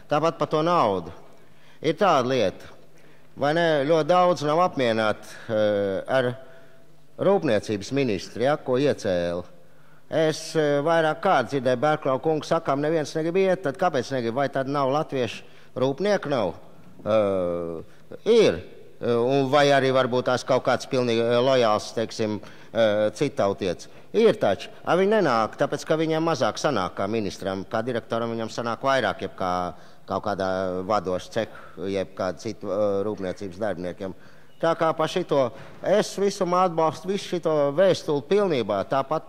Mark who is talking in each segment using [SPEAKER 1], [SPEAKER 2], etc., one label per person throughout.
[SPEAKER 1] Tāpat par to naudu. Ir tāda lieta, vai ne, ļoti daudz nav apmierināti ar rūpniecības ministri, ja, ko iecēla. Es vairāk kārt dzirdēju Bērklau kungu sakām, neviens negrib iet, tad kāpēc negrib? Vai tad nav latviešu rūpnieku? Nav. Ir. Un vai arī varbūt tās kaut kāds pilnīgi lojāls, teiksim, citautietis. Ir taču. Viņi nenāk, tāpēc, ka viņam mazāk sanāk kā ministram, kā direktoram viņam sanāk vairāk, jeb kā kaut kādā vadoša cehu, jeb kāda citu rūpniecības darbiniekiem. Tā kā par šito es visumā atbalstu visu šito vēstuli pilnībā, tāpat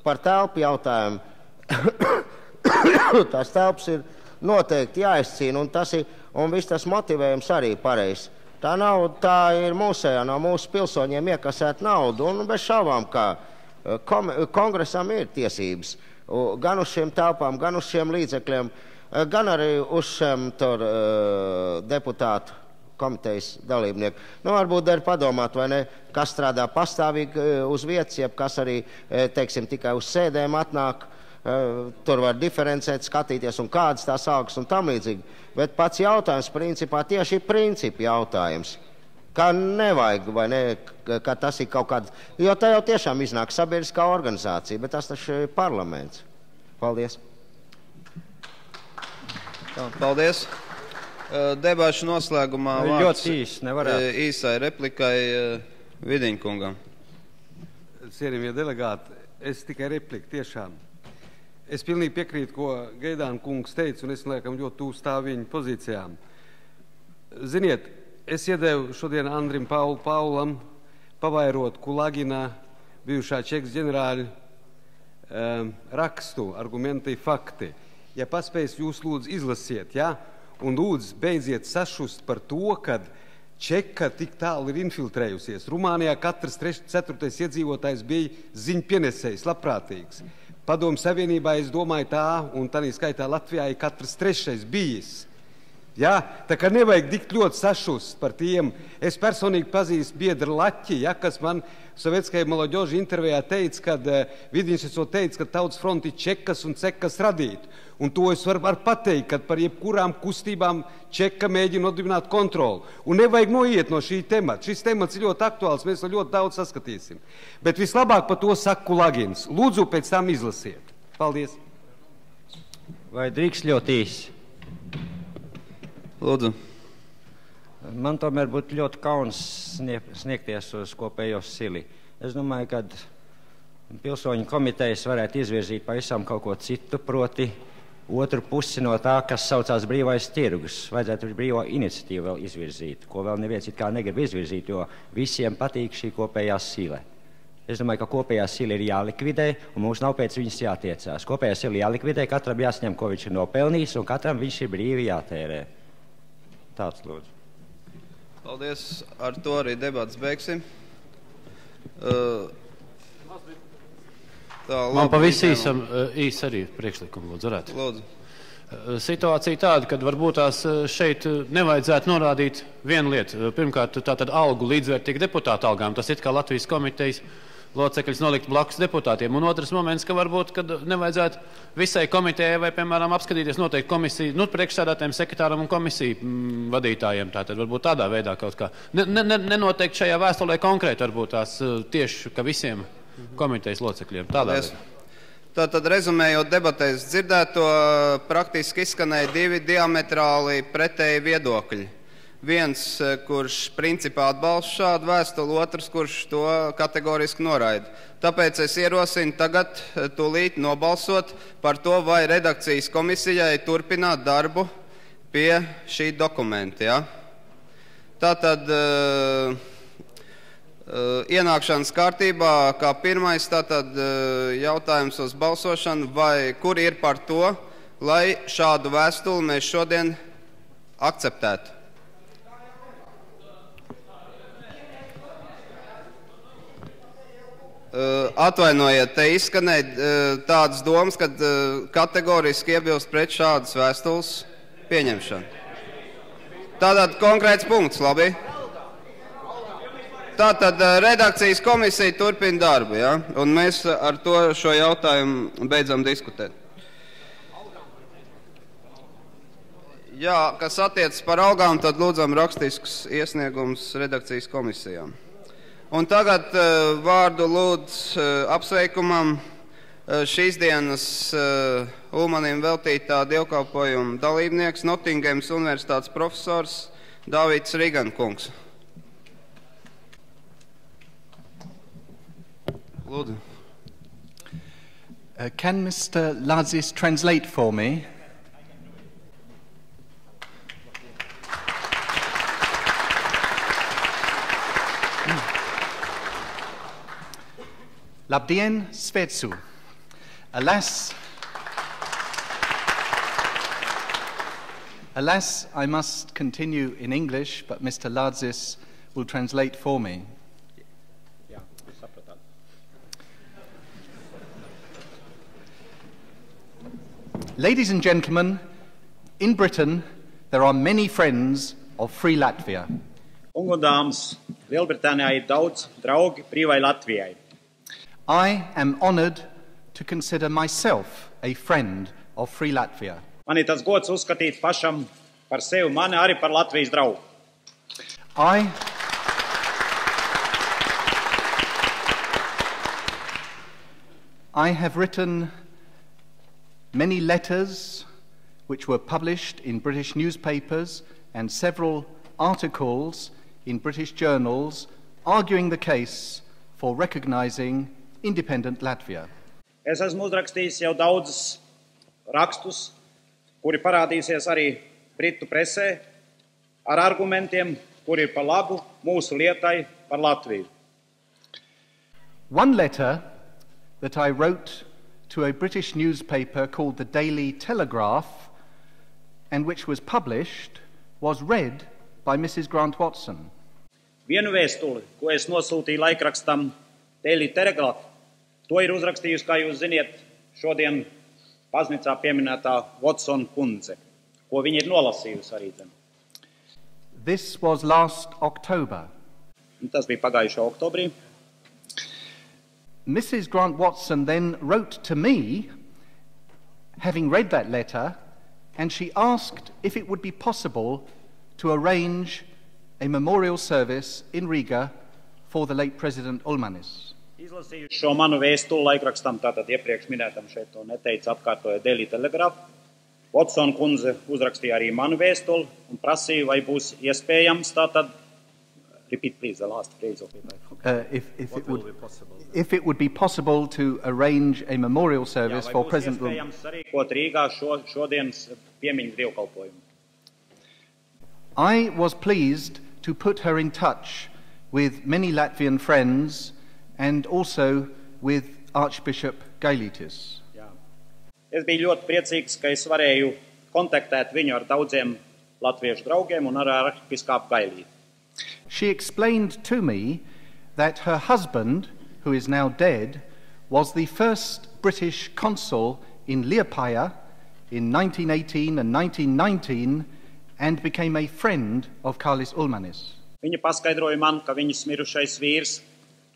[SPEAKER 1] par telpu jautājumu. Tās telpas ir noteikti jāizcīna, un viss tas motivējums arī pareizs. Tā nauda, tā ir mūsējā, no mūsu pilsoņiem iekasēt naudu, un bez šaubām, kā kongresam ir tiesības gan uz šiem telpām, gan uz šiem līdzekļiem, gan arī uz šiem deputātu komitejas dalībnieku. Varbūt der padomāt, vai ne, kas strādā pastāvīgi uz vietas, jeb kas arī, teiksim, tikai uz sēdēm atnāk, tur var diferencēt, skatīties un kādas tās algas un tam līdzīgi. Bet pats jautājums principā tieši ir principu jautājums. Kā nevajag, vai ne, ka tas ir kaut kāds, jo tā jau tiešām iznāk sabiedriskā organizācija, bet tas taču ir parlaments. Paldies.
[SPEAKER 2] Paldies. Debašu noslēgumā vārds īsai replikai Vidiņkungam.
[SPEAKER 3] Cienījamie delegāti, es tikai repliku tiešām. Es pilnīgi piekrītu, ko Gaidāna kungs teica, un es liekam ļoti tūs tā viņa pozīcijām. Ziniet, es iedevu šodien Andrim Paulam pavairot Kulagina, bijušā Čekas ģenerāļa, rakstu, argumenti, fakti. Ja paspējas, jūs lūdzu izlasiet, ja? Un lūdzu beidziet sašust par to, kad Čeka tik tālu ir infiltrējusies. Rumānijā katrs 4. iedzīvotājs bija ziņpienesējs, labprātīgs. Padomju Savienībā, es domāju, tā, un tādā skaitā Latvijā ir katrs 3. bijis. Ja? Tā kā nevajag tik ļoti sašust par tiem. Es personīgi pazīstu biedru Laķi, ja, kas man Sovietskajā Molodjoži intervijā teica, kad Vidiņš teica, ka Tautas fronti Čekas un Cekas radītu. Un to es varu pateikt, ka par jebkurām kustībām Čeka mēģina nodibināt kontroli. Un nevajag noiet no šī temata. Šis temats ir ļoti aktuāls, mēs to ļoti daudz saskatīsim. Bet vislabāk par to saka Kulagins. Lūdzu, pēc tam izlasiet. Paldies.
[SPEAKER 4] Vai drīkst ļoti īsi?
[SPEAKER 2] Lūdzu.
[SPEAKER 4] Man tomēr būtu ļoti kauns sniegties uz kopējo sili. Es domāju, ka pilsoņu komitejas varētu izvirzīt pavisam kaut ko citu, proti otru pusi no tā, kas saucās brīvais tirgus. Vajadzētu brīvo iniciatīvu vēl izvirzīt, ko vēl neviens it kā negrib izvirzīt, jo visiem patīk šī kopējā sile. Es domāju, ka kopējā sila ir jālikvidē, un mums nav pēc viņas jātiecās. Kopējā sila jālikvidē, katram jāsaņem, ko viņš ir nopelnījis, un katram viņš ir brīvi jātērē. Tāds lūdzu.
[SPEAKER 2] Paldies. Ar to arī debats beigsim.
[SPEAKER 5] Man pavisam īsi arī priekšlikumu lūdzu varētu.
[SPEAKER 2] Lūdzu.
[SPEAKER 5] Situācija tāda, kad varbūt tās šeit nevajadzētu norādīt vienu lietu. Pirmkārt, tātad algu līdzvērtīgi deputāta algām. Tas ir kā Latvijas komitejas locekļus nolikt blakus deputātiem. Un otrs moments, ka varbūt, kad nevajadzētu visai komitejai vai, piemēram, apskatīties noteikti komisiju, priekšsēdētājiem, sekretāram un komisiju vadītājiem. Tātad varbūt tādā veidā kaut kā. Nenoteikti šajā vēstulē konkrēti varbūt tās tieši, ka visiem komitejas locekļiem. Tādā veidā.
[SPEAKER 2] Tātad, rezumējot debatēs dzirdēto, praktiski izskanēja divi diametrāli pretēji viedokļi. Viens, kurš principā atbalsta šādu vēstuli, otrs, kurš to kategoriski noraida. Tāpēc es ierosinu tagad tūlīt nobalsot par to, vai redakcijas komisijai turpināt darbu pie šī dokumenta. Ja? Tātad ienākšanas kārtībā, kā pirmais, tātad jautājums uz balsošanu, vai kur ir par to, lai šādu vēstuli mēs šodien akceptētu. Atvainojiet, te izskanēja tādas domas, ka kategoriski iebilst pret šādas vēstules pieņemšanu. Tātad konkrēts punkts, labi? Tātad redakcijas komisija turpina darbu, ja? Un mēs ar to šo jautājumu beidzam diskutēt. Jā, kas attiecas par algām, tad lūdzam rakstiskus iesniegumus redakcijas komisijām. Un tagad vārdu lūdz apsveikumam šīs dienas Ulmanim veltītā dievkalpojuma dalībnieks, Nottingemas universitātes profesors Davids Rigankungs. Lūdzu.
[SPEAKER 6] Can Mr. Lazis translate for me? Labdien, Svetsu. Alas, I must continue in English, but Mr. Lazis will translate for me. Ladies and gentlemen, in Britain there are many friends of Free Latvia.
[SPEAKER 7] Kungu un dāmas, Lielbritānijā ir daudz draugi brīvai Latvijai.
[SPEAKER 6] I am honoured to consider myself a friend of Free Latvia.
[SPEAKER 7] Man ir tas gods uzskatīt pašam par sevi, mani arī par Latvijas draugu.
[SPEAKER 6] I have written many letters which were published in British newspapers and several articles in British journals arguing the case for recognising independent Latvia.
[SPEAKER 7] Es esmu uzrakstījis jau daudzus rakstus, kuri parādīsies arī Britu presē, ar argumentiem, kuri ir par labu mūsu lietai par Latviju.
[SPEAKER 6] One letter that I wrote to a British newspaper called the Daily Telegraph, and which was published, was read by Mrs. Grant Watson.
[SPEAKER 7] Vienu vēstuli, ko es nosūtīju laikrakstam Daily Telegraph, to ir uzrakstījusi, kā jūs ziniet, šodien baznīcā pieminētā Watson kundze, ko viņa ir nolasījusi arī.
[SPEAKER 6] This was last October.
[SPEAKER 7] Un tas bija pagājušā oktobrī.
[SPEAKER 6] Mrs. Grant Watson then wrote to me, having read that letter, and she asked if it would be possible to arrange a memorial service in Riga for the late President Ulmanis.
[SPEAKER 7] Izlasījuši šo manu vēstuli laikrakstam, tātad iepriekš minētam šeit to neteica atkārtoja Daily Telegraph. Watson kundze uzrakstīja arī manu vēstuli un prasīja, vai būs iespējams tātad. Repeat please the last phrase of it.
[SPEAKER 6] If it would be possible to arrange a memorial service for President Ulmanis.
[SPEAKER 7] Jā, vai būs iespējams sarīkot Rīgā šodienas piemiņas dievkalpojumu.
[SPEAKER 6] I was pleased to put her in touch with many Latvian friends and also with Archbishop Gailītis.
[SPEAKER 7] Jā. Es biju ļoti priecīgs, ka es varēju kontaktēt viņu ar daudziem latviešu draugiem un ar arhipiskāpu Gailīti.
[SPEAKER 6] She explained to me that her husband, who is now dead, was the first British consul in Liepāja in 1918 and 1919 and became a friend of Kārlis Ulmanis.
[SPEAKER 7] Viņa paskaidroja man, ka viņas mirušais vīrs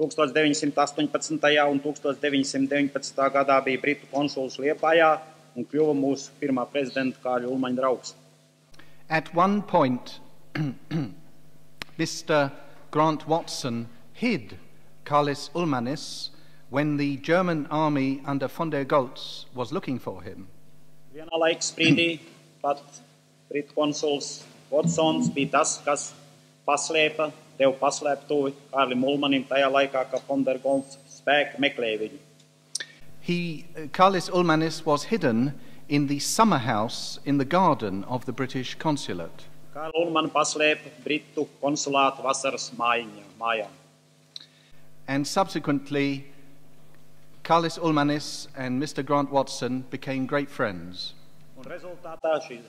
[SPEAKER 7] 1918. un 1919. gadā bija Britu konsuls Liepājā un kļuva mūsu pirmā prezidenta Kārļa Ulmaņa draugs.
[SPEAKER 6] At one point, Mr. Grant Watson hid Kārlis Ulmanis when the German army under von der Goltz was looking for him.
[SPEAKER 7] Vienā laika sprīdī pat Britu konsuls Watsons bija tas, kas deva paslēptuvi Kārlim Ulmanim tajā laikā, ka von der Goltz spēki meklēja viņu.
[SPEAKER 6] Kārlis Ulmanis was hidden in the summer house in the garden of the British consulate.
[SPEAKER 7] Kārli Ulmani paslēpa Britu konsulāta vasaras mājā.
[SPEAKER 6] And subsequently, Kārlis Ulmanis and Mr. Grant Watson became great friends.
[SPEAKER 7] Un rezultātā šī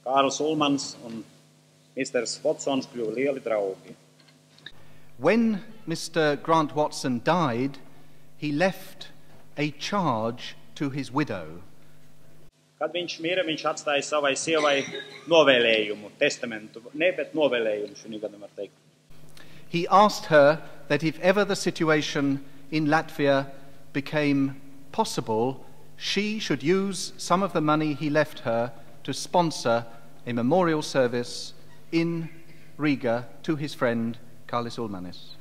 [SPEAKER 7] Kārlis Ulmans un Mr. Watsons kļuva lieli draugi.
[SPEAKER 6] When Mr. Grant Watson died, he left a charge to his widow.
[SPEAKER 7] Kad viņš mira, viņš atstāja savai sievai novēlējumu, testamentu, bet novēlējumu šī gada var teikt.
[SPEAKER 6] He asked her that if ever the situation in Latvia became possible, she should use some of the money he left her to sponsor a memorial service in Riga to his friend Kārlis Ulmanis.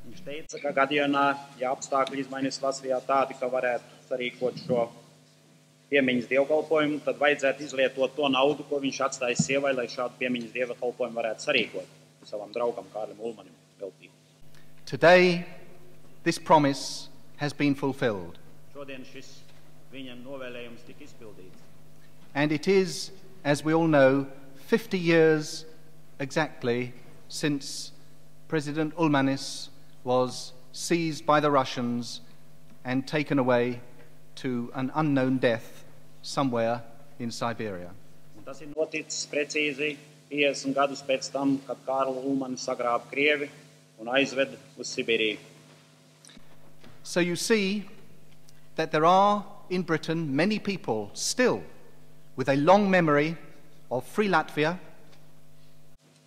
[SPEAKER 7] Viņš teica, ka gadījumā, ja apstākļi izmaiņas Latvijā tādi, ka varētu sarīkot šo piemiņas dievkalpojumu, tad vajadzētu izlietot to naudu, ko viņš atstājis sievai, lai šādu piemiņas dievkalpojumu varētu sarīkot savam draugam Kārlim Ulmanim veltīt.
[SPEAKER 6] Today, this promise has been fulfilled.
[SPEAKER 7] Šodien šis viņam novēlējums tika izpildīts.
[SPEAKER 6] And it is, as we all know, 50 years exactly since President Ulmanis was seized by the Russians and taken away to an unknown death somewhere in Siberia.
[SPEAKER 7] Un tas ir noticis precīzi 50 gadus pēc tam, kad Kārli Ulmani sagrāba Krievi un aizved uz Sibīriju.
[SPEAKER 6] So you see that there are in Britain many people still with a long memory of free Latvia.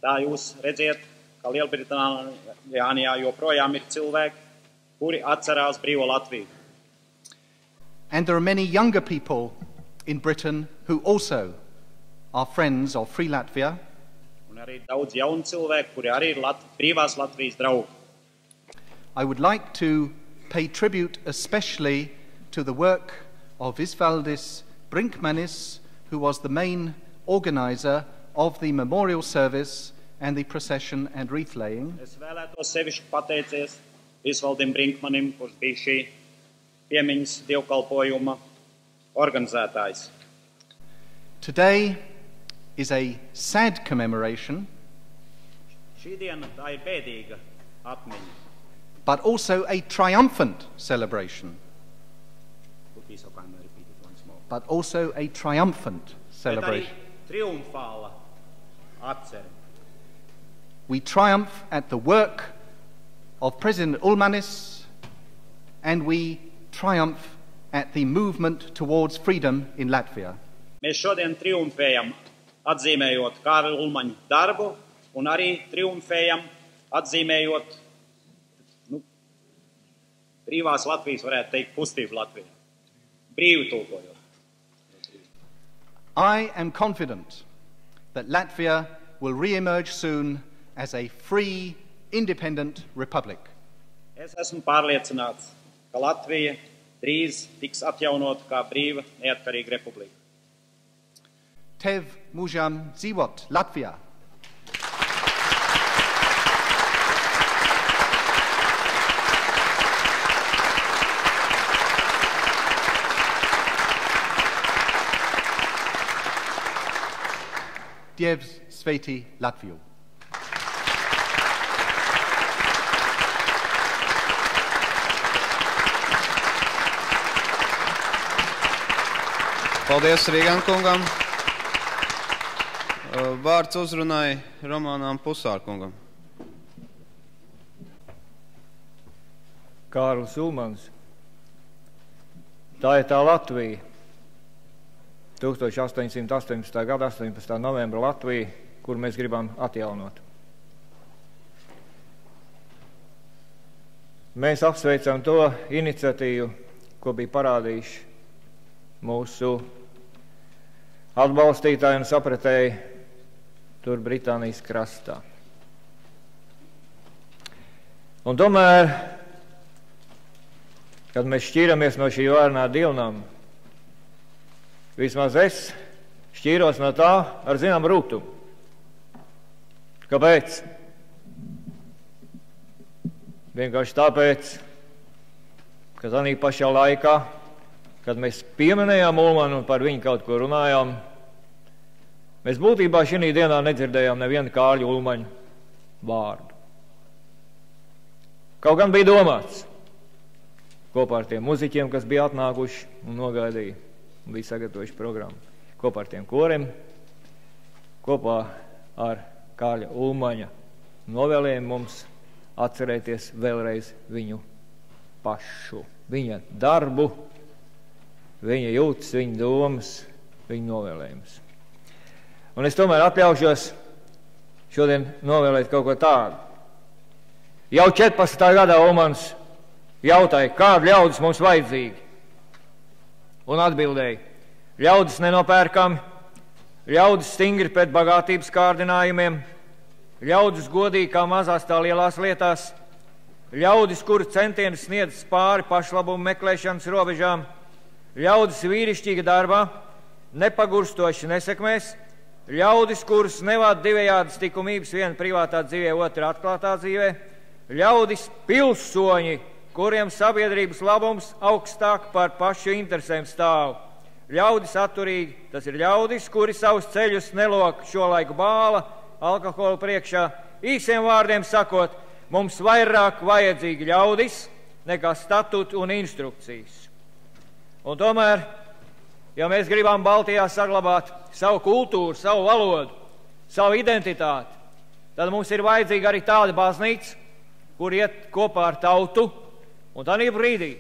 [SPEAKER 7] Tā jūs redziet, ka Lielbritānijā joprojām ir cilvēki, kuri atcerās brīvo Latviju.
[SPEAKER 6] And there are many younger people in Britain who also are friends of free Latvia.
[SPEAKER 7] Un arī daudz jaunu cilvēku, kuri arī ir brīvās Latvijas draugi.
[SPEAKER 6] I would like to pay tribute especially to the work of Visvaldis Brinkmanis, who was the main organizer of the memorial service and the procession and wreath laying.
[SPEAKER 7] Es vēlētos sevišķi pateicies Visvaldim Brinkmanim, kurš bija šī piemiņas dievkalpojuma organizētājs.
[SPEAKER 6] Today is a sad commemoration,
[SPEAKER 7] Šī diena tā ir bēdīga atmiņa.
[SPEAKER 6] but also a triumphant celebration.
[SPEAKER 7] Please, I can repeat it once more.
[SPEAKER 6] But also a triumphant
[SPEAKER 7] Bet arī
[SPEAKER 6] celebration.
[SPEAKER 7] triumfāla atcere.
[SPEAKER 6] We triumph at the work of President Ulmanis, and we triumph at the movement towards freedom in Latvia.
[SPEAKER 7] Mēs šodien triumfējam, atzīmējot Kārli Ulmaņa darbu, un arī triumfējam, atzīmējot brīvās Latvijas, varētu teikt, kustību Latvijā. Brīvi tulkojot.
[SPEAKER 6] I am confident that Latvia will re-emerge soon as a free, independent republic.
[SPEAKER 7] Es esmu pārliecināts, ka Latvija drīz tiks atjaunota kā brīva, neatkarīga republika.
[SPEAKER 6] Tev mūžam dzīvot Latvijā! Dievs sveitī Latviju!
[SPEAKER 2] Paldies Rīgan kungam. Vārds uzrunai Romanam Pusārkungam.
[SPEAKER 8] Kārlis Ulmanis. Tā ir tā Latvija. 1818. gada 18. novembra Latvija, kur mēs gribam atjaunot. Mēs apsveicam to iniciatīvu, ko bija parādījuši mūsu atbalstītāji un sapratēji tur Britānijas krastā. Un tomēr, kad mēs šķīramies no šī vārnā dievnām, vismaz es šķīros no tā ar zinām rūtumu. Kāpēc? Vienkārši tāpēc, ka tādā pašā laikā, kad mēs pieminējām Ulmanu un par viņu kaut ko runājām, mēs būtībā šī dienā nedzirdējām nevienu Kārļa Ulmaņa vārdu. Kaut gan bija domāts kopā ar tiem muziķiem, kas bija atnākuši un nogaidīja un bija sagatavojuši programmu, kopā ar tiem koriem, kopā ar Kārļa Ulmaņa novēlējumu mums atcerēties vēlreiz viņu pašu, viņa darbu, viņa jūtas, viņa domas, viņa novēlējumus. Un es tomēr atļaušos šodien novēlēt kaut ko tādu. Jau 14. gadā Ulmans jautāja, kādi ļaudis mums vajadzīgi? Un atbildēja, ļaudis nenopērkami, ļaudis stingri pret bagātības kārdinājumiem, ļaudis godīgi kā mazās tā lielās lietās, ļaudis, kuru centieni sniedz pāri pašlabumu meklēšanas robežām, ļaudis vīrišķīga darbā, nepagurstoši nesekmēs, ļaudis, kurus nevad divējādas likumības, viena privātā dzīvē, otra atklātā dzīvē, ļaudis pilsoņi, kuriem sabiedrības labums augstāk par pašu interesēm stāv. Ļaudis atturīgi, tas ir ļaudis, kuri savus ceļus nelok šo laiku bāla, alkohola priekšā. Īsiem vārdiem sakot, mums vairāk vajadzīgi ļaudis nekā statūti un instrukcijas. Un tomēr, ja mēs gribam Baltijā saglabāt savu kultūru, savu valodu, savu identitāti, tad mums ir vajadzīga arī tāda baznīca, kur iet kopā ar tautu, un tādā brīdī,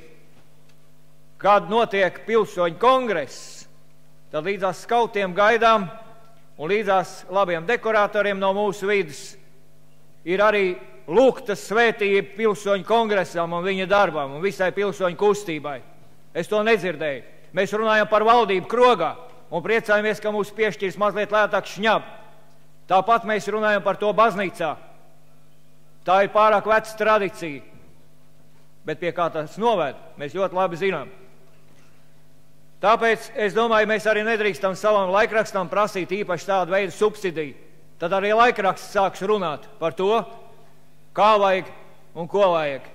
[SPEAKER 8] kad notiek pilsoņu kongress, tad līdzās skautiem gaidām un līdzās labiem dekoratoriem no mūsu vidas ir arī lūgta svētība pilsoņu kongresam un viņa darbam un visai pilsoņu kustībai. Es to nedzirdēju. Mēs runājam par valdību krogā un priecājamies, ka mūs piešķirs mazliet lētāk šņab. Tāpat mēs runājam par to baznīcā. Tā ir pārāk veca tradīcija. Bet pie kā tas noved, mēs ļoti labi zinām. Tāpēc, es domāju, mēs arī nedrīkstam savam laikrakstam prasīt īpaši tādu veidu subsidiju. Tad arī laikraksts sāks runāt par to, kā vajag un ko vajag.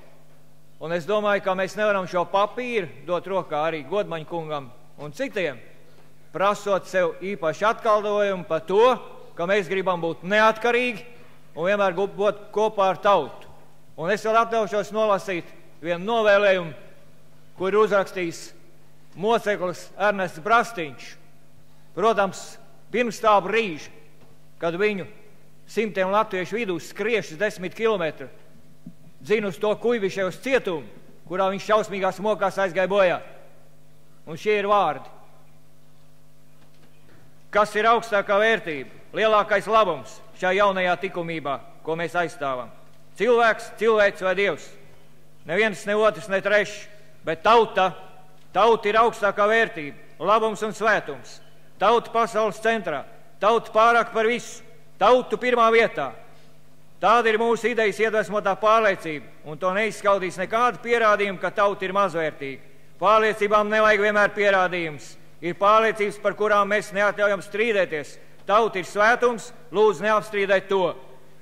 [SPEAKER 8] Un es domāju, ka mēs nevaram šo papīru dot rokā arī Godmaņa kungam un citiem, prasot sev īpaši atkaldojumu par to, ka mēs gribam būt neatkarīgi un vienmēr būt kopā ar tautu. Un es vēl atļaušos nolasīt vienu novēlējumu, kur ir uzrakstījis moceklis Ernests Brastiņš. Protams, pirms tā brīža, kad viņu simtiem latviešu vidū skriešas 10 kilometru, dzina uz to Kuiviševas cietumu, kurā viņš šausmīgās mokās aizgāja bojā. Un šie ir vārdi. Kas ir augstākā vērtība, lielākais labums šajā jaunajā likumībā, ko mēs aizstāvam? Cilvēks, cilvēks vai Dievs? Neviens, ne otrs, ne trešs, bet tauta. Tauta ir augstākā vērtība, labums un svētums. Tauta pasaules centrā, tauta pārāk par visu, tautu pirmā vietā. Tāda ir mūsu idejas iedvesmotā pārliecība, un to neizskaudīs nekāda pierādījuma, ka tauta ir mazvērtīga. Pārliecībām nevajag vienmēr pierādījums. Ir pārliecības, par kurām mēs neatļaujam strīdēties. Tauta ir svētums, lūdzu neapstrīdēt to.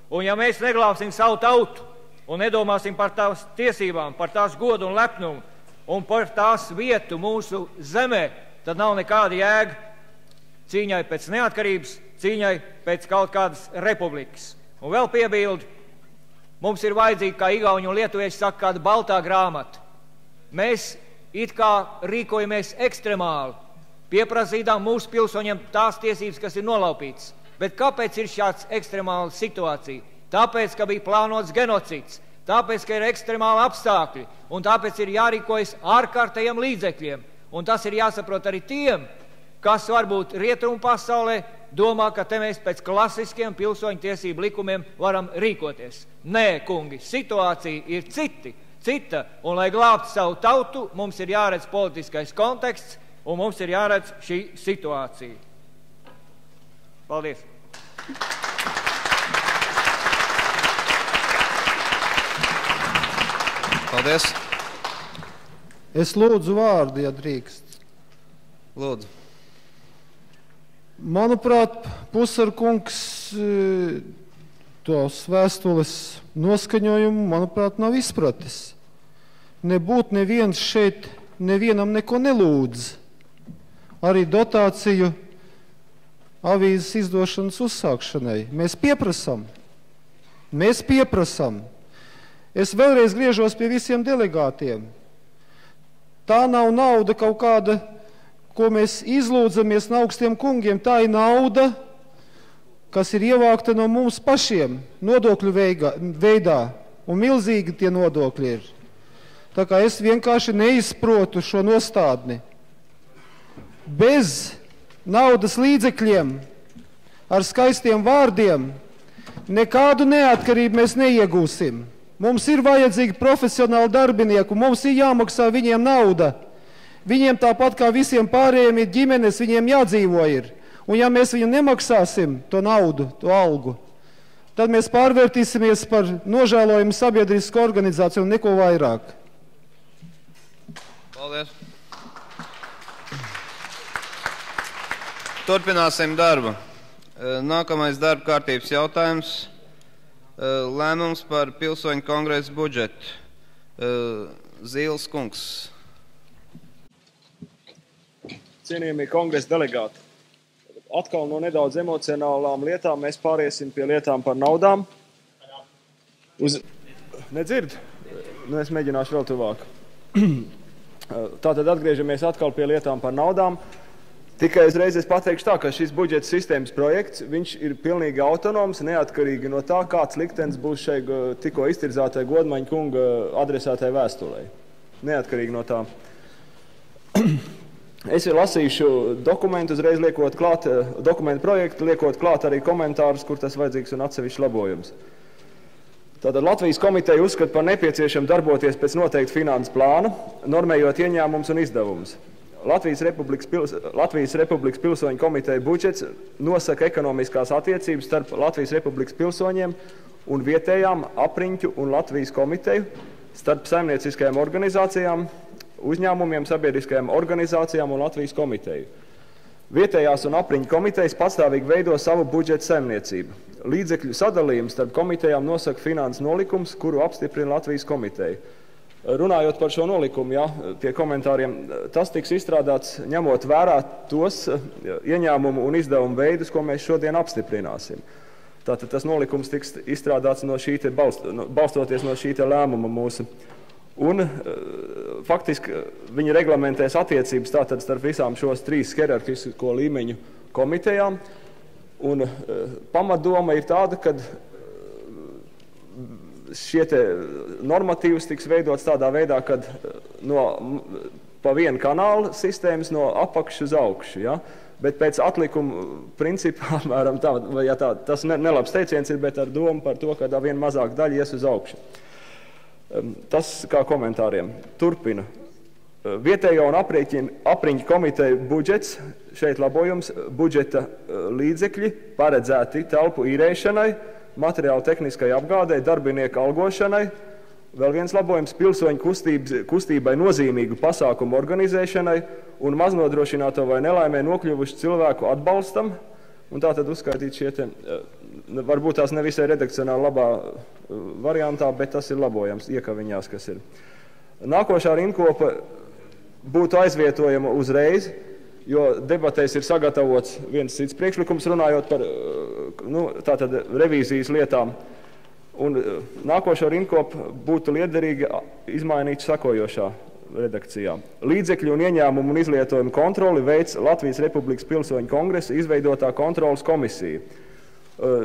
[SPEAKER 8] Un ja mēs neglābsim savu tautu un nedomāsim par tās tiesībām, par tās godu un lepnumu un par tās vietu mūsu zemē, tad nav nekāda jēga cīņai pēc neatkarības, cīņai pēc kaut kādas republikas. Un vēl piebildu, mums ir vajadzīga, kā igauņi un lietuvieši saka, kāda baltā grāmata. Mēs it kā rīkojamies ekstremāli, pieprasīdām mūsu pilsoņiem tās tiesības, kas ir nolaupītas. Bet kāpēc ir šāds ekstremāla situācija? Tāpēc, ka bija plānots genocīds, tāpēc, ka ir ekstremāli apstākļi, un tāpēc ir jārīkojas ārkārtējiem līdzekļiem. Un tas ir jāsaprot arī tiem, kas varbūt rietumu pasaulē domā, ka te mēs pēc klasiskiem pilsoņu tiesību likumiem varam rīkoties. Nē, kungi, situācija ir cita, un lai glābtu savu tautu, mums ir jāredz politiskais konteksts, un mums ir jāredz šī situācija. Paldies!
[SPEAKER 2] Paldies!
[SPEAKER 9] Es lūdzu vārdu, ja drīkst.
[SPEAKER 2] Lūdzu.
[SPEAKER 9] Manuprāt, Pusarkungs tos vēstules noskaņojumu, manuprāt, nav izpratis. Nebūt neviens šeit nevienam neko nelūdz. Arī dotāciju avīzes izdošanas uzsākšanai. Mēs pieprasam. Es vēlreiz griežos pie visiem delegātiem. Tā nav nauda kaut kāda, ko mēs izlūdzamies no augstiem kungiem. Tā ir nauda, kas ir ievākta no mums pašiem nodokļu veidā, un milzīgi tie nodokļi ir. Tā kā es vienkārši neizprotu šo nostādni. Bez naudas līdzekļiem, ar skaistiem vārdiem, nekādu neatkarību mēs neiegūsim. Mums ir vajadzīgi profesionāli darbinieki, mums ir jāmaksā viņiem nauda. Viņiem tāpat kā visiem pārējiem ir ģimenes, viņiem jādzīvo ir. Un ja mēs viņam nemaksāsim to naudu, to algu, tad mēs pārvērtīsimies par nožēlojumu sabiedrisku organizāciju un neko vairāk.
[SPEAKER 2] Paldies. Turpināsim darbu. Nākamais darba kārtības jautājums. Lēmums par pilsoņu kongresa budžetu. Zīles kungs.
[SPEAKER 10] Cienījamie kongresa delegāti, atkal no nedaudz emocionālām lietām mēs pāriesim pie lietām par naudām. Nedzird? Es mēģināšu vēl tuvāk. Tātad atgriežamies atkal pie lietām par naudām. Tikai uzreiz es pateikšu tā, ka šis budžeta sistēmas projekts, viņš ir pilnīgi autonoms, neatkarīgi no tā, kāds liktenis būs šai tikko iztirzātai Godmaņa kunga adresētai vēstulē. Neatkarīgi no tā. Es lasīšu dokumentu, uzreiz liekot klāt, dokumentu projektu, liekot klāt arī komentārus, kur tas vajadzīgs un atsevišķi labojums. Tātad Latvijas komiteja uzskata par nepieciešam darboties pēc noteikta finanses plāna, normējot ieņēmumus un izdevumus. Latvijas Republikas pilsoņu komiteja budžets nosaka ekonomiskās attiecības starp Latvijas Republikas pilsoņiem un vietējām apriņķu un Latvijas komiteju, starp saimnieciskajām organizācijām, uzņēmumiem, sabiedriskajām organizācijām un Latvijas komiteju. Vietējās un apriņķu komitejas pastāvīgi veido savu budžeta saimniecību. Līdzekļu sadalījumu starp komitejām nosaka finanses nolikums, kuru apstiprina Latvijas komiteja. Runājot par šo nolikumu, pie komentāriem, tas tiks izstrādāts ņemot vērā tos ieņēmumu un izdevumu veidus, ko mēs šodien apstiprināsim. Tātad tas nolikums tiks izstrādāts no balstoties no šī lēmuma mūsu. Un faktiski viņi reglamentēs attiecības tātad starp visām šos 3 hierarhisko līmeņu komitejām. Un pamatdoma ir tāda, ka šie normatīvas tiks veidots tādā veidā, kad pa vienu kanālu sistēmas no apakšu uz augšu. Ja? Bet pēc atlikuma principā, apmēram tas nelabs teiciens ir, bet ar domu par to, ka vien mazāk daļa ies uz augšu. Tas kā komentāriem. Turpina. Vietējo un apriņķu komiteju budžets, šeit labojums, budžeta līdzekļi paredzēti telpu īrēšanai, materiālu tehniskai apgādei, darbinieku algošanai, vēl viens labojums pilsoņu kustībai nozīmīgu pasākumu organizēšanai un maznodrošināto vai nelaimē nokļuvuši cilvēku atbalstam. Un tā tad uzskaitīt šie varbūt tās nevisai redakcionāli labā variantā, bet tas ir labojams iekaviņās, kas ir. Nākošā rindkopa būtu aizvietojama uzreiz, jo debatēs ir sagatavots viens cits priekšlikums, runājot par tātad revīzijas lietām. Un nākošo rindkopu būtu liederīgi izmainīt sakojošā redakcijā. Līdzekļu un ieņēmumu un izlietojumu kontroli veids Latvijas Republikas pilsoņu kongresa izveidotā kontrolas komisija.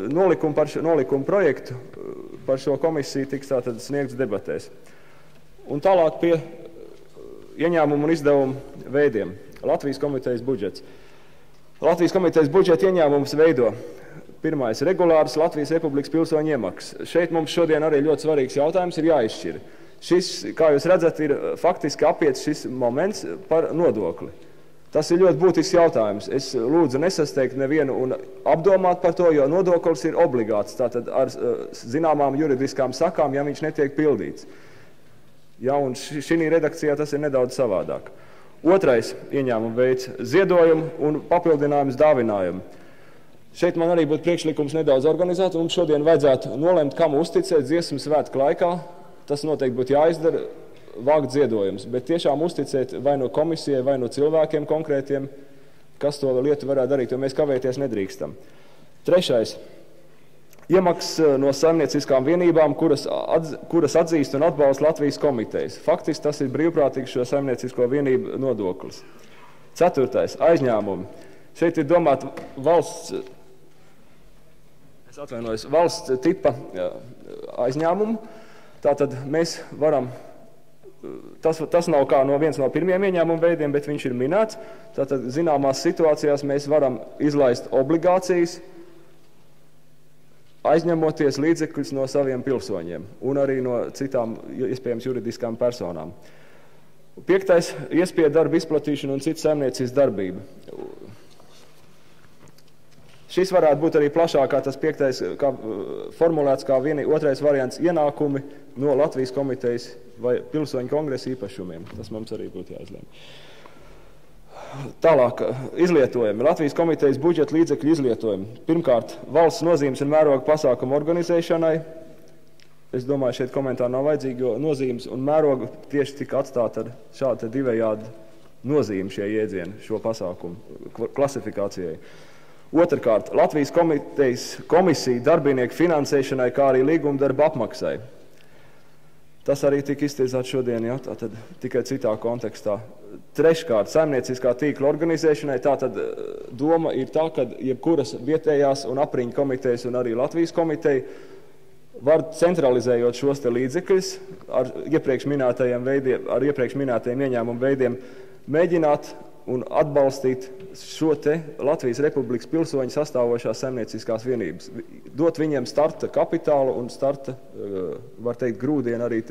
[SPEAKER 10] Nolikumu projektu par šo komisiju tiks tātad sniegts debatēs. Un tālāk pie ieņēmumu un izdevumu veidiem. Latvijas komitejas budžets. Latvijas komitejas budžeta ieņēmums veido pirmais regulārs Latvijas Republikas pilsoņu iemaksas. Šeit mums šodien arī ļoti svarīgs jautājums ir jāizšķir. Šis, kā jūs redzat, ir faktiski apiets šis moments par nodokli. Tas ir ļoti būtisks jautājums. Es lūdzu nesasteigt nevienu un apdomāt par to, jo nodoklis ir obligāts, tātad ar zināmām juridiskām sakām, ja viņš netiek pildīts. Ja, un šī redakcijā tas ir nedaudz savādāk. Otrais ieņēmuma veids – ziedojumu un papildinājums dāvinājumu. Šeit man arī būtu priekšlikums nedaudz organizēt, un šodien vajadzētu nolemt, kam uzticēt dziesmu svētku laikā. Tas noteikti būtu jāizdara, vākt ziedojums, bet tiešām uzticēt vai no komisijai, vai no cilvēkiem konkrētiem, kas to lietu varētu darīt, jo mēs kavēties nedrīkstam. Trešais. Iemaksas no saimnieciskām vienībām, kuras atzīst un atbalsta Latvijas komitejas. Faktiski tas ir brīvprātīgs šo saimniecisko vienību nodoklis. Ceturtais. Aizņēmumi. Šeit ir domāt valsts tipa aizņēmumu. Tātad mēs varam, tas nav kā viens no pirmiem ieņēmumu veidiem, bet viņš ir minēts. Tātad zināmās situācijās mēs varam izlaist obligācijas, aizņemoties līdzekļus no saviem pilsoņiem un arī no citām iespējams juridiskām personām. Piektais, iespēja darba izplatīšana un citu saimniecības darbību. Šis varētu būt arī plašākā tas 5. Formulēts kā otrais variants ienākumi no Latvijas komitejas vai pilsoņu kongresa īpašumiem. Tas mums arī būtu jāizlēm. Tālāk, izlietojumi. Latvijas komitejas budžeta līdzekļu izlietojumi. Pirmkārt, valsts nozīmes un mēroga pasākumu organizēšanai. Es domāju, šeit komentāri nav vajadzīgi, jo nozīmes un mēroga tieši tika atstāta ar šādu divējādu nozīmi šie jēdzieni, šo pasākumu klasifikācijai. Otrkārt, Latvijas komitejas komisija darbinieku finansēšanai, kā arī līgumdarba apmaksai. Tas arī tika iztirzāts šodien, jā, tātad tikai citā kontekstā. Treškārt, saimnieciskā tīkla organizēšanai, tātad doma ir tā, ka jebkuras vietējās un apriņu komitejas un arī Latvijas komiteja var centralizējot šos te līdzekļus ar iepriekš minētajiem ieņēmumu veidiem mēģināt un atbalstīt šo te Latvijas Republikas pilsoņu sastāvošās saimnieciskās vienības. Dot viņiem starta kapitālu un starta, var teikt, grūdienu arī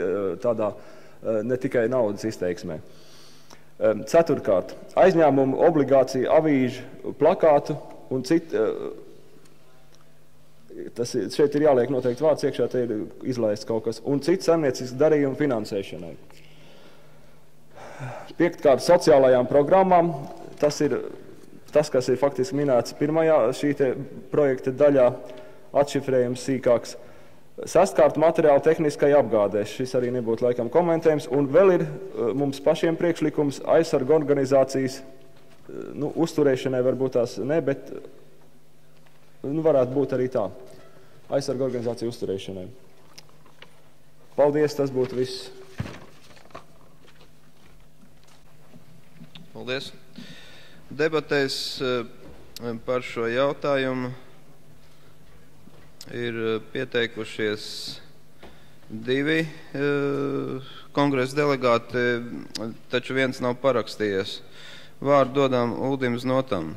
[SPEAKER 10] tādā ne tikai naudas izteiksmē. Ceturkārt, aizņēmumu, obligāciju, avīžu, plakātu un citu. Šeit ir jāliek noteikti vārds iekšā, te ir izlaists kaut kas. Un citu saimniecisku darījumu finansēšanai. Piektkārt, sociālajām programmām. Tas ir tas, kas ir faktiski minēts pirmajā šī te projekta daļā, atšifrējums sīkāks. Sestkārt, materiāla tehniskai apgādēs. Šis arī nebūtu laikam komentējums. Un vēl ir mums pašiem priekšlikums aizsargu organizācijas, uzturēšanai varbūt tās ne, bet varētu būt arī tā. Aizsargu organizāciju uzturēšanai. Paldies, tas būtu viss.
[SPEAKER 2] Paldies. Debatēs par šo jautājumu ir pieteikušies 2 kongresa delegāti, taču viens nav parakstījies. Vārdu dodam Uldim Znotam,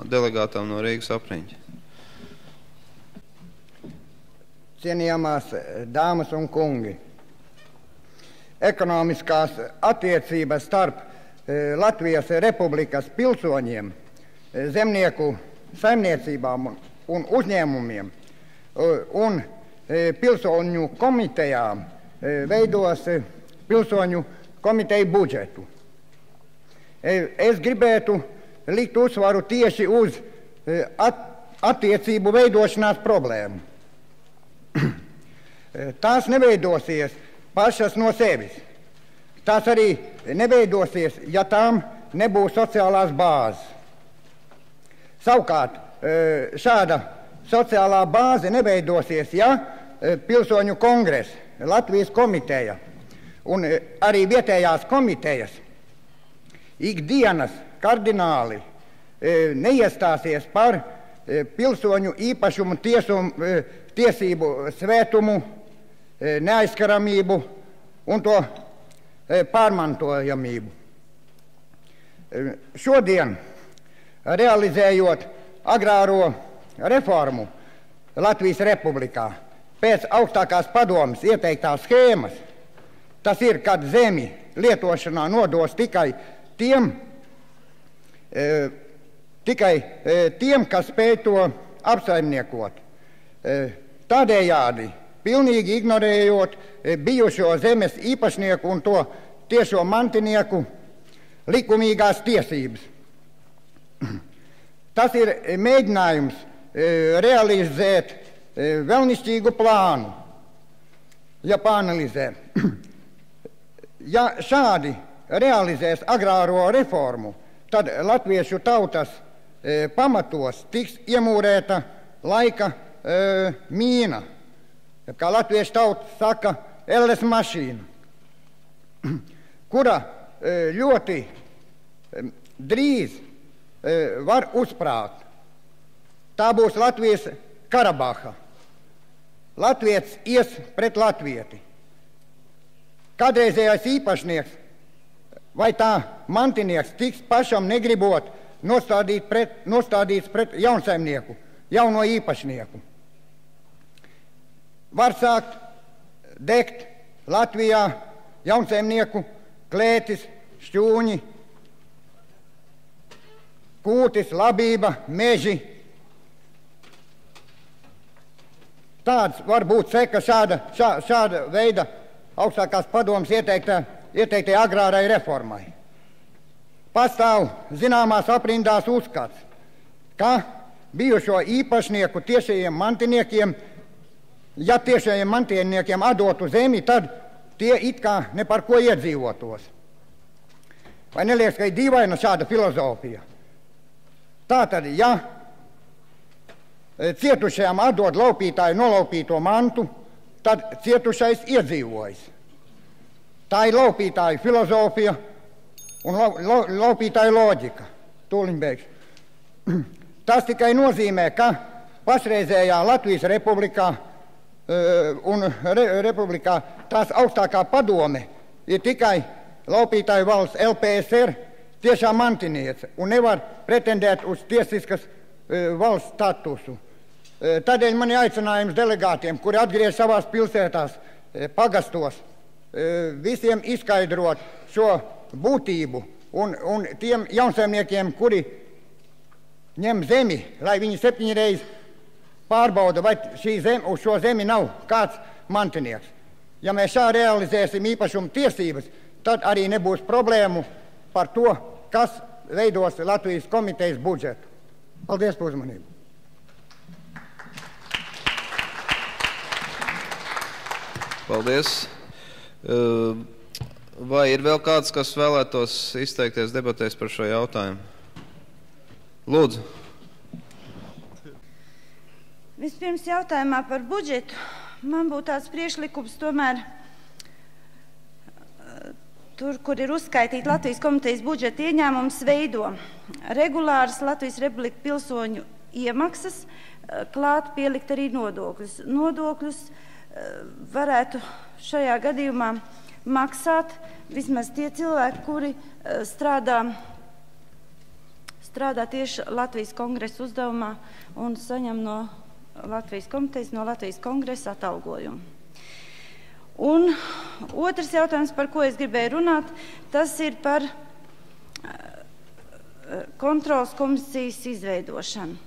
[SPEAKER 2] delegātām no Rīgas apriņķa.
[SPEAKER 11] Cienījamās dāmas un kungi, ekonomiskās attiecības starp Latvijas Republikas pilsoņiem, zemnieku saimniecībām un uzņēmumiem un pilsoņu komitejām veidos pilsoņu komiteju budžetu. Es gribētu likt uzsvaru tieši uz attiecību veidošanās problēmu. Tās neveidosies pašas no sevis. Tās arī neveidosies, ja tām nebūs sociālās bāzes. Savukārt, šāda sociālā bāze neveidosies, ja pilsoņu kongress, Latvijas komiteja un arī vietējās komitejas ikdienas kardināli neiestāsies par pilsoņu īpašumu tiesību svētumu, neaizskaramību un to pārmantojamību. Šodien, realizējot agrāro reformu Latvijas Republikā, pēc augstākās padomes ieteiktās schēmas, tas ir, kad zemi lietošanā nodos tikai tiem, kas spēj to apsaimniekot. Tādējādi, pilnīgi ignorējot bijušo zemes īpašnieku un to tiešo mantinieku likumīgās tiesības. Tas ir mēģinājums realizēt vēlnišķīgu plānu, ja pāanalizē. Ja šādi realizēs agrāro reformu, tad latviešu tautas pamatos tiks iemūrēta laika mīna, kā latviešu tauta saka, elles mašīna, kura ļoti drīz var uzsprāgt. Tā būs Latvijas Karabaha. Latvietis ies pret latvieti. Kādreizējais īpašnieks vai tā mantinieks tiks pašam negribot nostādīts pret jaunsaimnieku, jauno īpašnieku. Var sākt degt Latvijā jaunsaimnieku klētis, šķūņi, kūtis, labība, meži, tāds var būt seka šāda veida augstākās padomas ieteiktai agrārai reformai. Pastāv zināmās aprindās uzskats, ka bijušo īpašnieku tiešajiem mantiniekiem, ja tiešajiem mantiniekiem atdotu zemi, tad tie it kā ne par ko iedzīvotos. Vai neliekas, ka ir dīvaina šāda filozofija? Tātad, ja cietušajam atdod laupītāju nolaupīto mantu, tad cietušais iedzīvojas. Tā ir laupītāju filozofija un laupītāju loģika. Tūliņ beigšu. Tas tikai nozīmē, ka pašreizējā Latvijas republikā republikā tās augstākā padome ir tikai laupītāju valsts LPSR tiešā mantiniece un nevar pretendēt uz tiesiskas valsts statusu. Tādēļ man ir aicinājums delegātiem, kuri atgriež savās pilsētās, pagastos, visiem izskaidrot šo būtību un tiem jaunsaimniekiem, kuri ņem zemi, lai viņi 7 reizes pārbauda, vai uz šo zemi nav kāds mantinieks. Ja mēs šā realizēsim īpašuma tiesības, tad arī nebūs problēmu par to, kas veidos Latvijas komitejas budžetu. Paldies par uzmanību.
[SPEAKER 2] Paldies. Vai ir vēl kāds, kas vēlētos izteikties debatēs par šo jautājumu? Lūdzu.
[SPEAKER 12] Vispirms jautājumā par budžetu. Man būtu tāds priekšlikums tomēr tur, kur ir uzskaitīti Latvijas komitejas budžeta ieņēmums, veido regulāras Latvijas Republikas pilsoņu iemaksas, klāt pielikt arī nodokļus. Nodokļus varētu šajā gadījumā maksāt vismaz tie cilvēki, kuri strādā tieši Latvijas kongresa uzdevumā un saņem no Latvijas komitejas, no Latvijas kongresa atalgojumu. Un otrs jautājums, par ko es gribēju runāt, tas ir par kontrolas komisijas izveidošanu.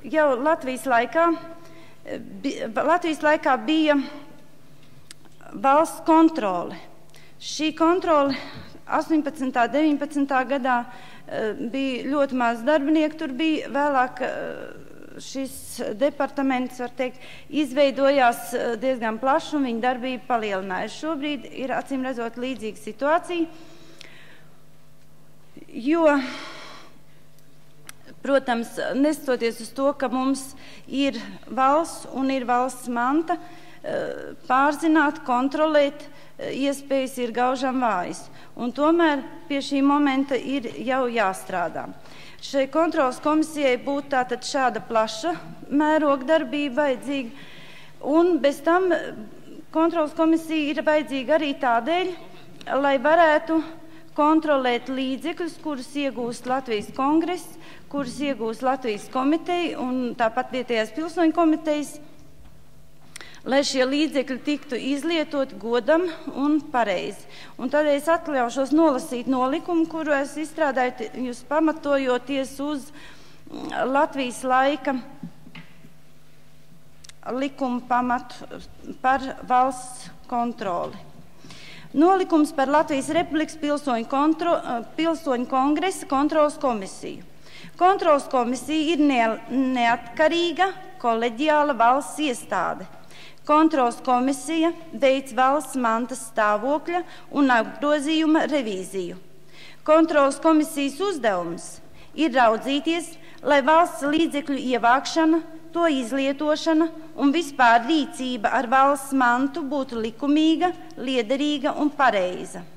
[SPEAKER 12] Jau Latvijas laikā bija valsts kontrole. Šī kontrole 18. un 19. gadā bija ļoti maz darbinieku, tur bija vēlāk šis departaments, var teikt, izveidojās diezgan plaši un viņa darbība palielinājās. Šobrīd ir acīm redzot līdzīga situācija, jo, protams, neskatoties uz to, ka mums ir valsts un ir valsts manta, pārzināt, kontrolēt iespējas ir gaužam vājas. Un tomēr pie šī momenta ir jau jāstrādā. Šai kontrolas komisijai būtu tātad šāda plaša mēroga darbība vajadzīga. Un bez tam kontrolas komisija ir vajadzīga arī tādēļ, lai varētu kontrolēt līdzekļus, kurus iegūst Latvijas kongress, kurus iegūst Latvijas komiteja un tāpat vietējās pilsoņu komitejas, lai šie līdzekļi tiktu izlietoti godam un pareizi. Un tādēļ es atļaušos nolasīt nolikumu, kuru es izstrādāju, jūs pamatojoties uz Latvijas laika likuma pamatu par valsts kontroli. Nolikums par Latvijas Republikas pilsoņu kongresa kontrolas komisiju. Kontrolas komisija ir neatkarīga koleģiāla valsts iestāde. Kontrolas komisija veic valsts mantas stāvokļa un apgrozījuma revīziju. Kontrolas komisijas uzdevums ir raudzīties, lai valsts līdzekļu ievākšana, to izlietošana un vispār rīcība ar valsts mantu būtu likumīga, liederīga un pareiza.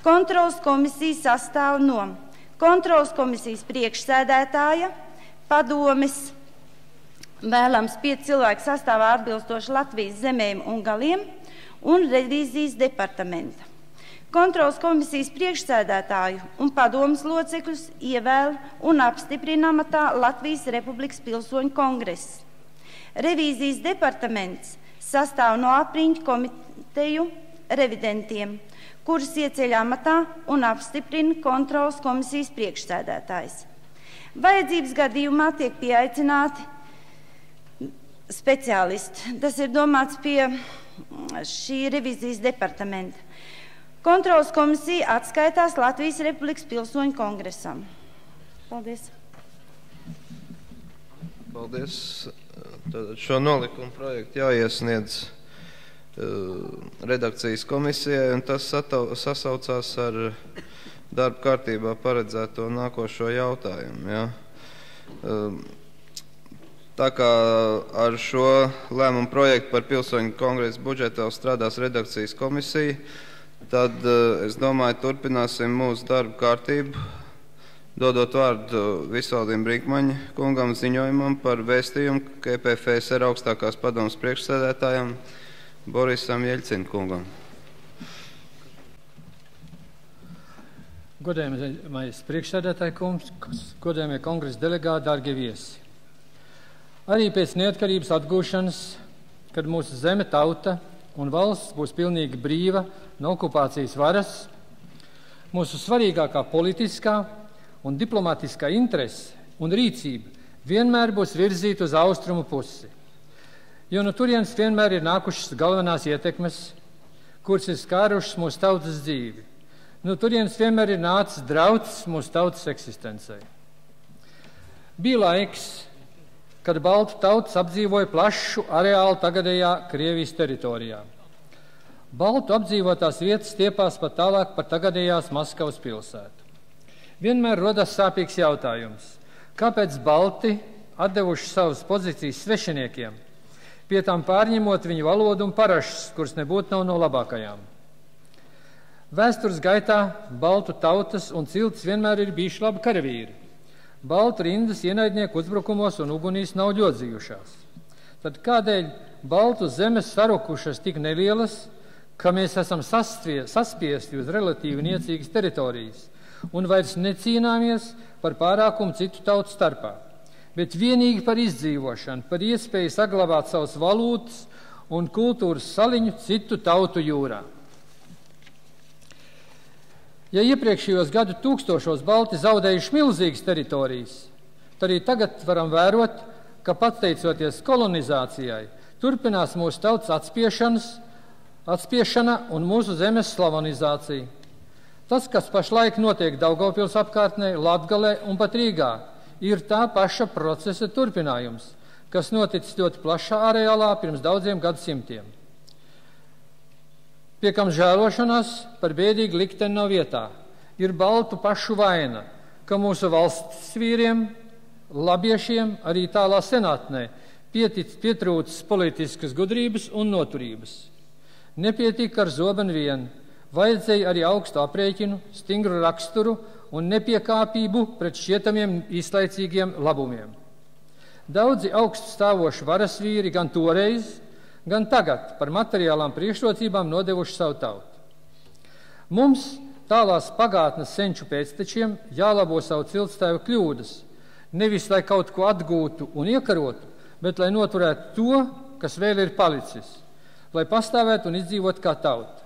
[SPEAKER 12] Kontrolas komisija sastāv no kontrolas komisijas priekšsēdētāja, padomes, vēlams 5 cilvēku sastāvā atbilstoši Latvijas zemēm un galiem un revīzijas departamenta. Kontrolas komisijas priekšsēdētāju un padomes locekļus ievēl un apstiprina amatā Latvijas Republikas pilsoņu kongress. Revīzijas departaments sastāv no apriņķu komiteju revidentiem, kurus ieceļ amatā un apstiprina kontrolas komisijas priekšsēdētājs. Vajadzības gadījumā tiek pieaicināti speciālisti. Tas ir domāts pie šī revizijas departamenta. Kontrolas komisija atskaitās Latvijas Republikas Pilsoņu kongresam. Paldies.
[SPEAKER 13] Paldies. Tad šo nolikumu projektu jāiesniedz redakcijas komisijai, un tas sasaucās ar darba kārtībā paredzēto nākošo jautājumu. Ja? Tā kā ar šo lēmumu projektu par Pilsoņu kongresa budžetu vēl strādās redakcijas komisija, tad es domāju, turpināsim mūsu darba kārtību, dodot vārdu Visvaldim Brīkmaņa kungam ziņojumam par vēstījumu KPFSR augstākās padomas priekšsēdētājam Borisam Jeļcina kungam.
[SPEAKER 14] Godējamais priekšsēdētāja kungs, godējamie kongresa delegāti, dārgie viesi. Arī pēc neatkarības atgūšanas, kad mūsu zeme, tauta un valsts būs pilnīgi brīva no okupācijas varas, mūsu svarīgākā politiskā un diplomātiskā interese un rīcība vienmēr būs virzīta uz austrumu pusi, jo no turienes vienmēr ir nākušas galvenās ietekmes, kuras ir skārušas mūsu tautas dzīvi. No turienes vienmēr ir nācis drauds mūsu tautas eksistencei. Bija laiks, kad baltu tautas apdzīvoja plašu areālu tagadējā Krievijas teritorijā. Baltu apdzīvotās vietas stiepās pat tālāk par tagadējās Maskavas pilsētu. Vienmēr rodas sāpīgs jautājums, kāpēc balti atdevuši savas pozīcijas svešiniekiem, pie tām pārņemot viņu valodu un parašas, kuras nebūtu nav no labākajām. Vēstures gaitā baltu tautas un ciltis vienmēr ir bijuši labi karavīri. Baltu rindas ienaidnieku uzbrukumos un ugunīs nav ļodzījušās. Tad kādēļ baltu zemes sarukušas tik nelielas, ka mēs esam saspiesti uz relatīvi niecīgas teritorijas un vairs necīnāmies par pārākumu citu tautu starpā, bet vienīgi par izdzīvošanu, par iespēju saglabāt savas valūtas un kultūras saliņu citu tautu jūrā. Ja iepriekšējos gadu tūkstošos balti zaudējuši milzīgas teritorijas, tad arī tagad varam vērot, ka pateicoties kolonizācijai, turpinās mūsu tautas atspiešana un mūsu zemes slavonizācija. Tas, kas pašlaik notiek Daugavpils apkārtnē, Latgalē un pat Rīgā, ir tā paša procesa turpinājums, kas noticis ļoti plašā areālā pirms daudziem gadsimtiem. Pie kam žēlošanās par bēdīgu likteni nav vietā. Ir baltu pašu vaina, ka mūsu valsts vīriem, labiešiem arī tālā senātnē pietrūcis politiskas gudrības un noturības. Nepietika ar zobenu vien, vajadzēja arī augstu aprēķinu, stingru raksturu un nepiekāpību pret šķietamiem īslaicīgiem labumiem. Daudzi augstu stāvoši varas vīri gan toreiz, gan tagad par materiālām priekšrocībām nodevuši savu tautu. Mums, tālās pagātnes senču pēctečiem, jālabo savu ciltstēvu kļūdas, nevis lai kaut ko atgūtu un iekarotu, bet lai noturētu to, kas vēl ir palicis, lai pastāvētu un izdzīvot kā tauta.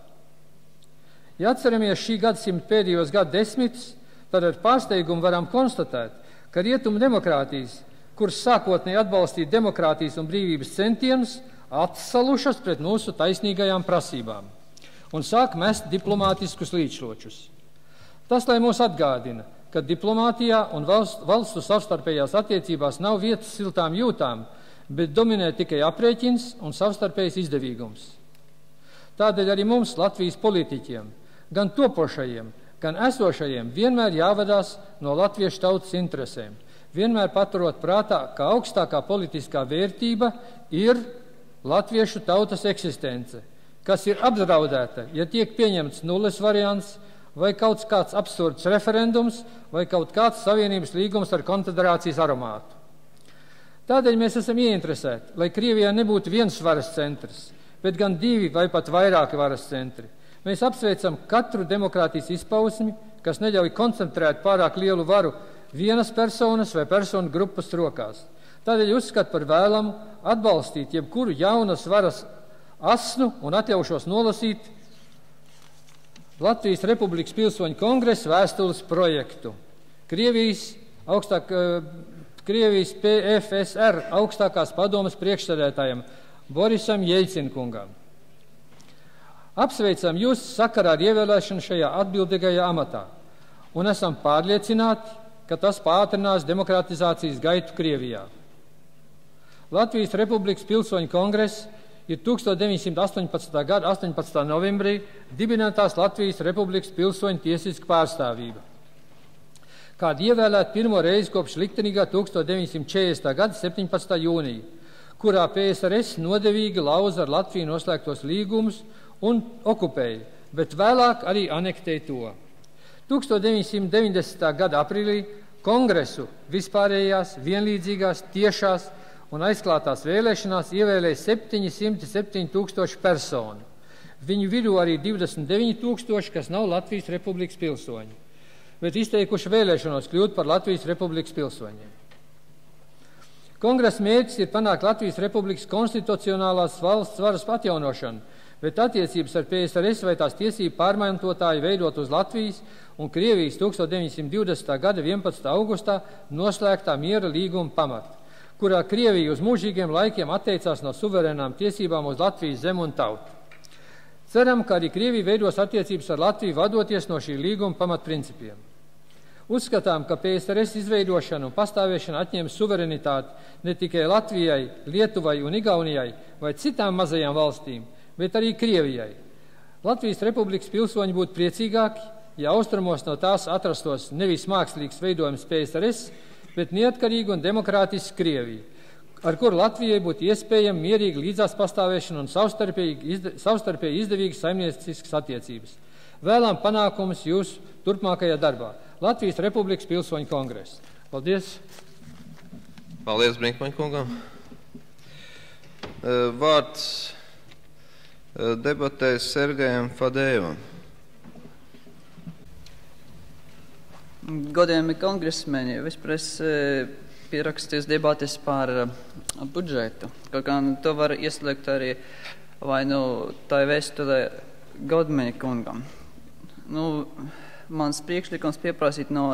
[SPEAKER 14] Ja atceramies šī gadsimta pēdējos gadsimtus, tad ar pārsteigumu varam konstatēt, ka rietumu demokrātijas, kuras sākotnēji atbalstīja demokrātijas un brīvības centienus, atsalušas pret mūsu taisnīgajām prasībām un sāk mest diplomātiskus līdzšročus. Tas, lai mūs atgādina, ka diplomātijā un valstu savstarpējās attiecībās nav vietas siltām jūtām, bet dominē tikai aprēķins un savstarpējs izdevīgums. Tādēļ arī mums, Latvijas politiķiem, gan topošajiem, gan esošajiem, vienmēr jāvadās no latviešu tautas interesēm, vienmēr paturot prātā, ka augstākā politiskā vērtība ir latviešu tautas eksistence, kas ir apdraudēta, ja tiek pieņemts nulles variants vai kaut kāds absurds referendums vai kaut kāds savienības līgums ar konfederācijas aromātu. Tādēļ mēs esam ieinteresēti, lai Krievijā nebūtu viens varas centrs, bet gan divi vai pat vairāki varas centri. Mēs apsveicam katru demokrātijas izpausmi, kas neļauj koncentrēt pārāk lielu varu vienas personas vai personu grupas rokās. Tādēļ uzskatu par vēlamu atbalstīt jebkuru jaunas varas asnu un atļaušos nolasīt Latvijas Republikas Pilsoņu kongresa vēstules projektu. Krievijas PFSR augstākās padomes priekšsēdētājam Borisam Jeļcinkungam. Apsveicam jūs sakarā ar ievēlēšanu šajā atbildīgajā amatā un esam pārliecināti, ka tas pātrinās demokratizācijas gaitu Krievijā. Latvijas Republikas pilsoņu kongress ir 1918. gada 18. novembrī dibinātās Latvijas Republikas pilsoņu tiesiska pārstāvība, kāda ievēlēta pirmo reizi kopš liktenīgā 1940. gada 17. jūnija, kurā PSRS nodevīgi lauza ar Latviju noslēgtos līgumus un okupēja, bet vēlāk arī anektēja to. 1990. gada aprīlī Kongresu vispārējās, vienlīdzīgās, tiešās un aizklātās vēlēšanās ievēlēja 707 000 personu. Viņu vidū arī 29 000, kas nav Latvijas Republikas pilsoņi, bet izteikuši vēlēšanos kļūt par Latvijas Republikas pilsoņiem. Kongresa mērķis ir panākt Latvijas Republikas konstitucionālās valsts varas atjaunošanu, bet attiecības ar PSRS vai tās tiesību pārmantotāju veidot uz Latvijas un Krievijas 1920. gada 11. augustā noslēgtā miera līguma pamata, kurā Krievija uz mūžīgiem laikiem atteicās no suverēnām tiesībām uz Latvijas zemi un tautu. Ceram, ka arī Krievija veidos attiecības ar Latviju vadoties no šī līguma pamatprincipiem. Uzskatām, ka PSRS izveidošana un pastāvēšana atņems suverenitāti ne tikai Latvijai, Lietuvai un Igaunijai vai citām mazajām valstīm, bet arī Krievijai. Latvijas Republikas pilsoņi būtu priecīgāki, ja austrumos no tās atrastos nevis mākslīgs veidojums PSRS, bet neatkarīga un demokrātiska Krievija, ar kuru Latvijai būtu iespējama mierīga līdzās pastāvēšana un savstarpēji izdevīgas saimnieciskas attiecības. Vēlām panākumus jūsu turpmākajā darbā. Latvijas Republikas pilsoņu kongress. Paldies!
[SPEAKER 13] Paldies, Brinkmaņa kungam. Vārds debatēs Sergejam Fadejevam.
[SPEAKER 15] Godējami kongresmeni, vispār es pierakstīju debates par budžetu. Kaut kā to var ieslēgt arī vai tā vēstulē Godmaņa kungam. Mans priekšlikums pieprasīt no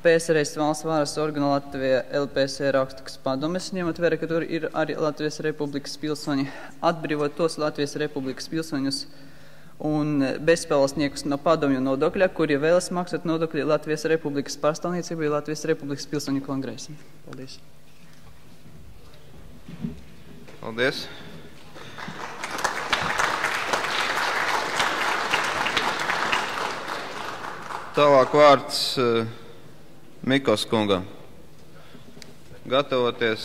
[SPEAKER 15] PSRS valsts varas orgāna Latvija LPSR augstākas padomes, ņemot vērā, ka tur ir arī Latvijas Republikas pilsoņi, atbrīvot tos Latvijas Republikas pilsoņus un bezpēlesniekus no padomju nodokļa, kuri vēlas maksāt nodokļi Latvijas Republikas pārstāvniecībai Latvijas Republikas pilsoņu kongresam. Paldies.
[SPEAKER 13] Paldies. Tālāk vārds Mikos kungam. Gatavoties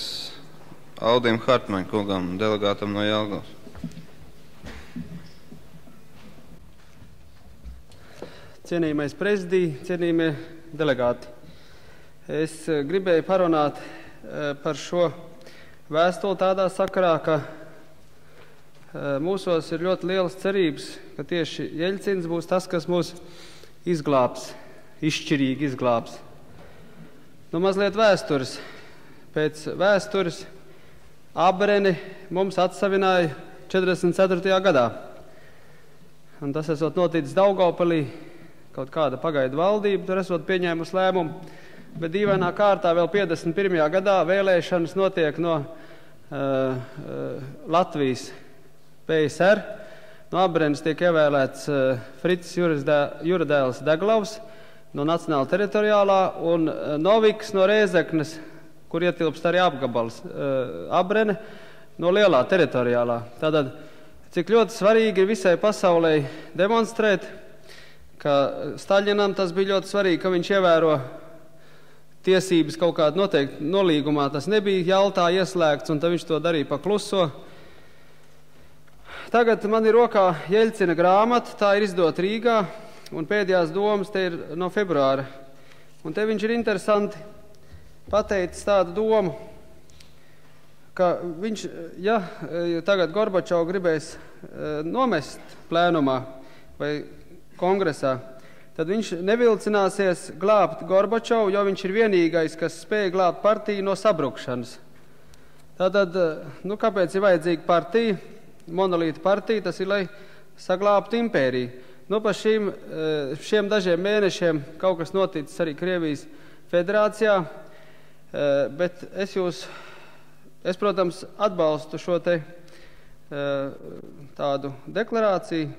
[SPEAKER 13] Aldim Hartmaņa kungam, delegātam no Jelgavas.
[SPEAKER 16] Cienījamais prezidij, cienījamie delegāti. Es gribēju parunāt par šo vēstuli tādā sakarā, ka mūsos ir ļoti lielas cerības, ka tieši Jeļcins būs tas, kas mūs izglābs, izšķirīgi izglābs. Mazliet vēstures. Pēc vēstures Abreni mums atsavināja 44. gadā. Un tas esot noticis Daugavpilī, kaut kāda pagaidu valdība, tur esot pieņēmusi lēmumu, bet dīvainā kārtā vēl 51. gadā vēlēšanas notiek no Latvijas PSR. No Abrenes tiek ievēlēts Fricis Juradēls Deglavs no Nacionāla teritoriālā un Noviks no Rēzeknes, kur ietilpst arī apgabals Abrene, no lielā teritoriālā. Tātad, cik ļoti svarīgi ir visai pasaulē demonstrēt, ka Staļinam tas bija ļoti svarīgi, ka viņš ievēro tiesības kaut kādu noteikti nolīgumā. Tas nebija Jaltā ieslēgts, un tad viņš to darīja pa kluso. Tagad man ir rokā Jeļcina grāmata, tā ir izdota Rīgā, un pēdējās domas te ir no februāra. Un te viņš ir interesanti pateicis tādu domu, ka viņš, ja tagad Gorbačov gribēs nomest plēnumā vai kongresā, tad viņš nevilcināsies glābt Gorbačovu, jo viņš ir vienīgais, kas spēja glābt partiju no sabrukšanas. Tātad, kāpēc ir vajadzīga partija? Monolīta partija, tas ir, lai saglābtu impēriju. Pa šiem dažiem mēnešiem kaut kas noticis arī Krievijas federācijā. Bet es, protams, atbalstu šo te tādu deklarāciju,